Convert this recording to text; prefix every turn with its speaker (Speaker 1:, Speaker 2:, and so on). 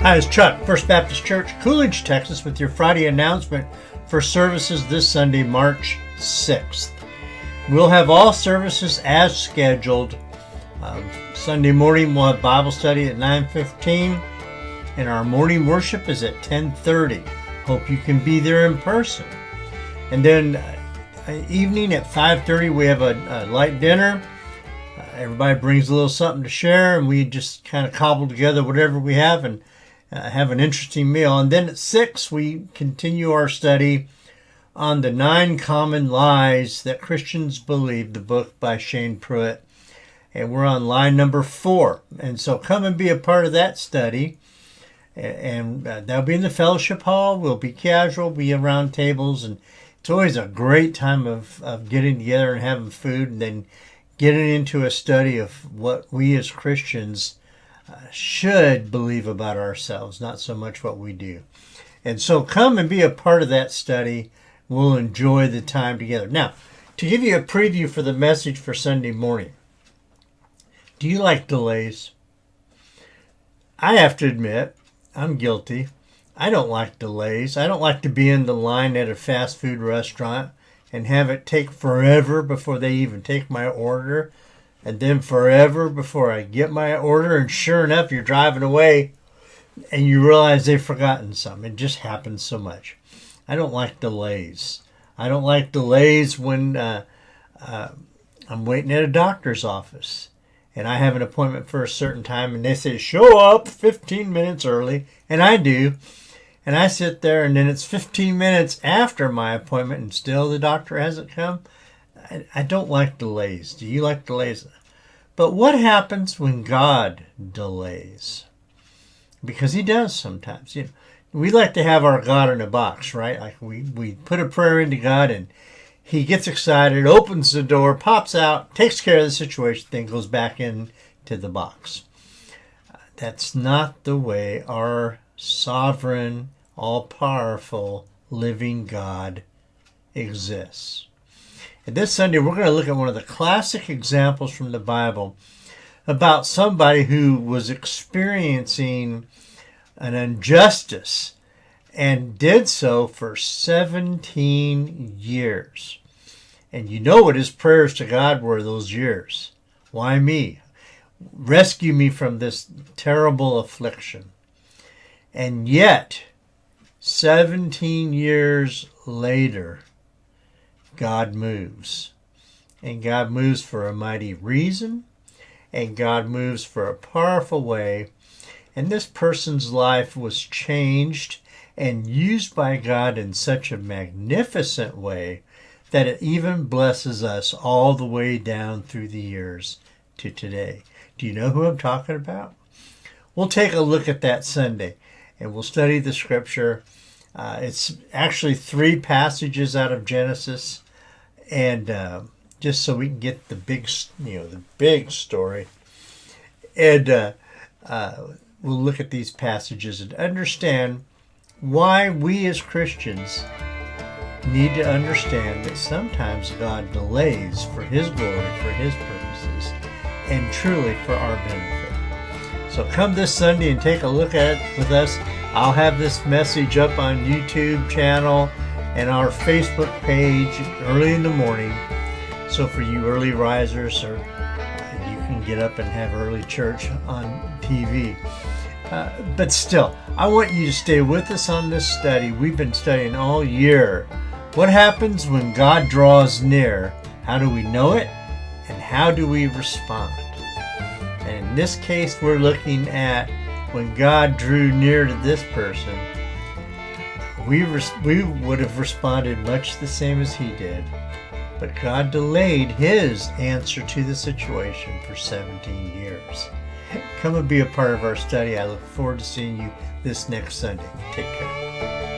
Speaker 1: Hi, it's Chuck, First Baptist Church, Coolidge, Texas, with your Friday announcement for services this Sunday, March 6th. We'll have all services as scheduled. Sunday morning, we'll have Bible study at 9:15, and our morning worship is at 10:30. Hope you can be there in person. And then evening at 5:30, we have a light dinner. Everybody brings a little something to share, and we just kind of cobble together whatever we have and have an interesting meal. And then at 6, we continue our study on the 9 common lies that Christians believe, the book by Shane Pruitt. And we're on line number 4. And so come and be a part of that study. And that'll be in the fellowship hall. We'll be casual, be around tables. And it's always a great time of getting together and having food, and then getting into a study of what we as Christians should believe about ourselves, not so much what we do. And so come and be a part of that study. We'll enjoy the time together. Now, to give you a preview for the message for Sunday morning, do you like delays? I have to admit, I'm guilty. I don't like delays. I don't like to be in the line at a fast food restaurant and have it take forever before they even take my order, and then forever before I get my order, and sure enough, you're driving away and you realize they've forgotten something. It just happens so much. I don't like delays. I don't like delays when I'm waiting at a doctor's office and I have an appointment for a certain time and they say, show up 15 minutes early, and I do. And I sit there, and then it's 15 minutes after my appointment, and still the doctor hasn't come. I don't like delays. Do you like delays? But what happens when God delays? Because he does sometimes. You know, we like to have our God in a box, right? Like we put a prayer into God, and he gets excited, opens the door, pops out, takes care of the situation, then goes back into the box. That's not the way our sovereign, all-powerful, living God exists. And this Sunday, we're going to look at one of the classic examples from the Bible about somebody who was experiencing an injustice and did so for 17 years. And you know what his prayers to God were those years. Why me? Rescue me from this terrible affliction. And yet, 17 years later, God moves. And God moves for a mighty reason. And God moves for a powerful way. And this person's life was changed and used by God in such a magnificent way that it even blesses us all the way down through the years to today. Do you know who I'm talking about? We'll take a look at that Sunday, and we'll study the scripture. It's actually 3 passages out of Genesis, and just so we can get the big story. And we'll look at these passages and understand why we as Christians need to understand that sometimes God delays for his glory, for his purposes, and truly for our benefit. So come this Sunday and take a look at it with us. I'll have this message up on YouTube channel and our Facebook page early in the morning. So for you early risers, or you can get up and have early church on TV. But still, I want you to stay with us on this study. We've been studying all year. What happens when God draws near? How do we know it? And how do we respond? And in this case, we're looking at when God drew near to this person, we would have responded much the same as he did. But God delayed his answer to the situation for 17 years. Come and be a part of our study. I look forward to seeing you this next Sunday. Take care.